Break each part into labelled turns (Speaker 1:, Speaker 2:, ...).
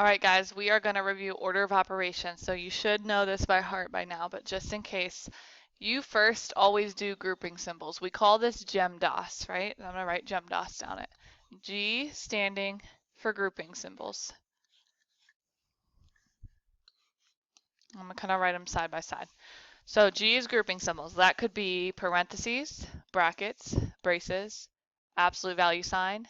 Speaker 1: All right, guys, we are going to review order of operations. So you should know this by heart by now, but just in case, you first always do grouping symbols. We call this GEMDAS, right? I'm going to write GEMDAS down it. G standing for grouping symbols. I'm going to kind of write them side by side. So G is grouping symbols. That could be parentheses, brackets, braces, absolute value sign,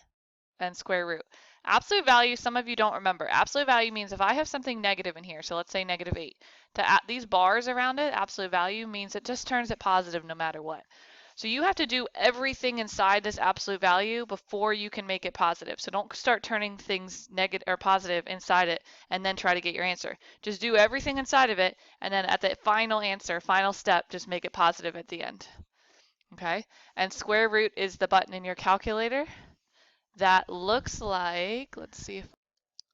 Speaker 1: and square root. Absolute value, some of you don't remember. Absolute value means if I have something negative in here, so let's say -8, to add these bars around it, absolute value means it just turns it positive no matter what. So you have to do everything inside this absolute value before you can make it positive. So don't start turning things negative or positive inside it and then try to get your answer. Just do everything inside of it, and then at the final answer, final step, just make it positive at the end. Okay? And square root is the button in your calculator that looks like, let's see if,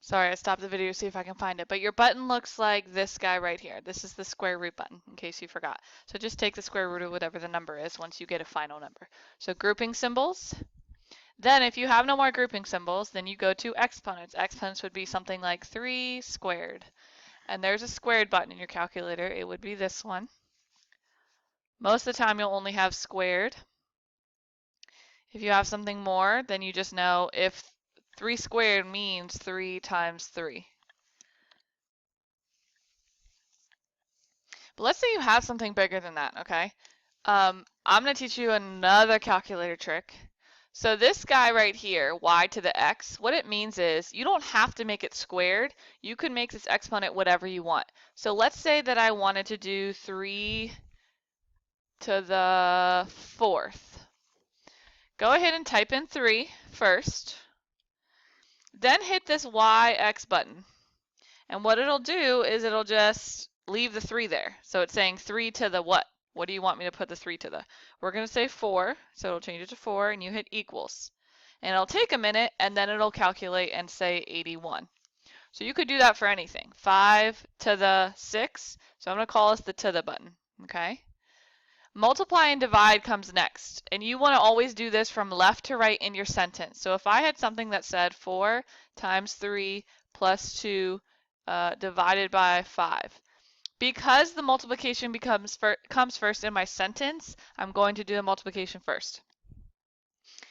Speaker 1: sorry, I stopped the video to see if I can find it, but your button looks like this guy right here. This is the square root button, in case you forgot. So just take the square root of whatever the number is once you get a final number. So grouping symbols. Then if you have no more grouping symbols, then you go to exponents. Exponents would be something like 3 squared. And there's a squared button in your calculator. It would be this one. Most of the time you'll only have squared. If you have something more, then you just know if 3 squared means 3 times 3. But let's say you have something bigger than that, okay? I'm going to teach you another calculator trick. So this guy right here, y to the x, what it means is you don't have to make it squared. You can make this exponent whatever you want. So let's say that I wanted to do 3 to the 4th. Go ahead and type in 3 first. Then hit this YX button. And what it'll do is it'll just leave the 3 there. So it's saying 3 to the what? What do you want me to put the 3 to the? We're going to say 4, so it'll change it to 4, and you hit equals. And it'll take a minute, and then it'll calculate and say 81. So you could do that for anything. 5 to the 6, so I'm going to call this the to the button, okay? Multiply and divide comes next, and you want to always do this from left to right in your sentence. So if I had something that said 4 times 3 plus 2 divided by 5. Because the multiplication comes first in my sentence, I'm going to do the multiplication first.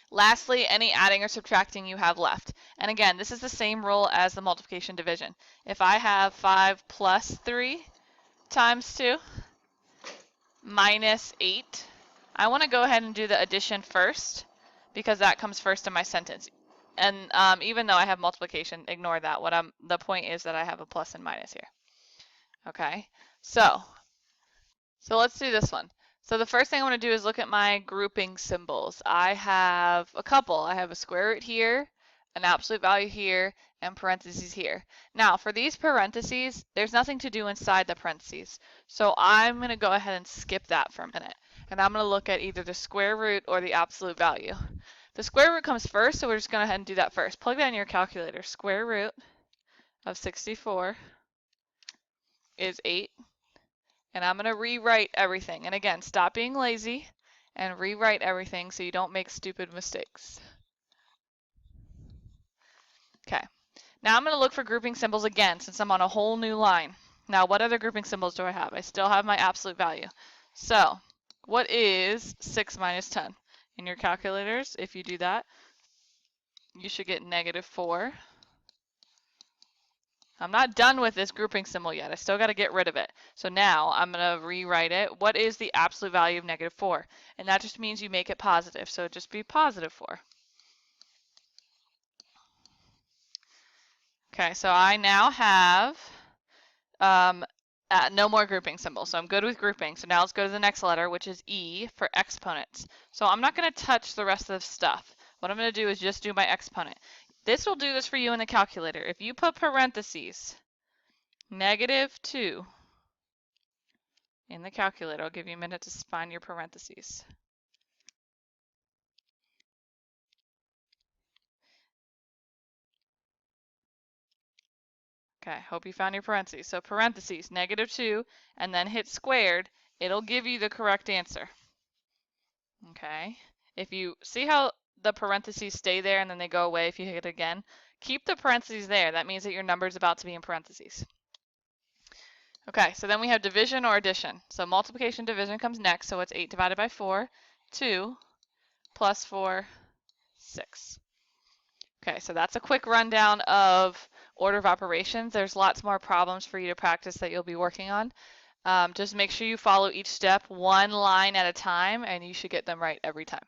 Speaker 1: Lastly, any adding or subtracting you have left. And again, this is the same rule as the multiplication division. If I have 5 plus 3 times 2 minus 8, I want to go ahead and do the addition first because that comes first in my sentence. And even though I have multiplication, ignore that. The point is that I have a plus and minus here. Okay, so let's do this one. So the first thing I want to do is look at my grouping symbols. I have a couple. I have a square root here, an absolute value here, and parentheses here. Now for these parentheses, there's nothing to do inside the parentheses. So I'm going to go ahead and skip that for a minute. And I'm going to look at either the square root or the absolute value. The square root comes first, so we're just going to go ahead and do that first. Plug that in your calculator. Square root of 64 is 8. And I'm going to rewrite everything. And again, stop being lazy and rewrite everything so you don't make stupid mistakes. Okay. Now I'm going to look for grouping symbols again since I'm on a whole new line. Now, what other grouping symbols do I have? I still have my absolute value. So, what is 6 minus 10? In your calculators, if you do that, you should get -4. I'm not done with this grouping symbol yet. I still got to get rid of it. So now I'm going to rewrite it. What is the absolute value of -4? And that just means you make it positive. So just be positive 4. Okay, so I now have no more grouping symbols. So I'm good with grouping. So now let's go to the next letter, which is E for exponents. So I'm not going to touch the rest of the stuff. What I'm going to do is just do my exponent. This will do this for you in the calculator. If you put parentheses, -2 in the calculator, I'll give you a minute to find your parentheses. Okay, hope you found your parentheses. So parentheses, -2, and then hit squared, it'll give you the correct answer. Okay, if you see how the parentheses stay there and then they go away if you hit it again, keep the parentheses there. That means that your number is about to be in parentheses. Okay, so then we have division or addition. So multiplication division comes next. So it's 8 divided by 4, 2, plus 4, 6. Okay, so that's a quick rundown of order of operations. There's lots more problems for you to practice that you'll be working on. Just make sure you follow each step one line at a time, and you should get them right every time.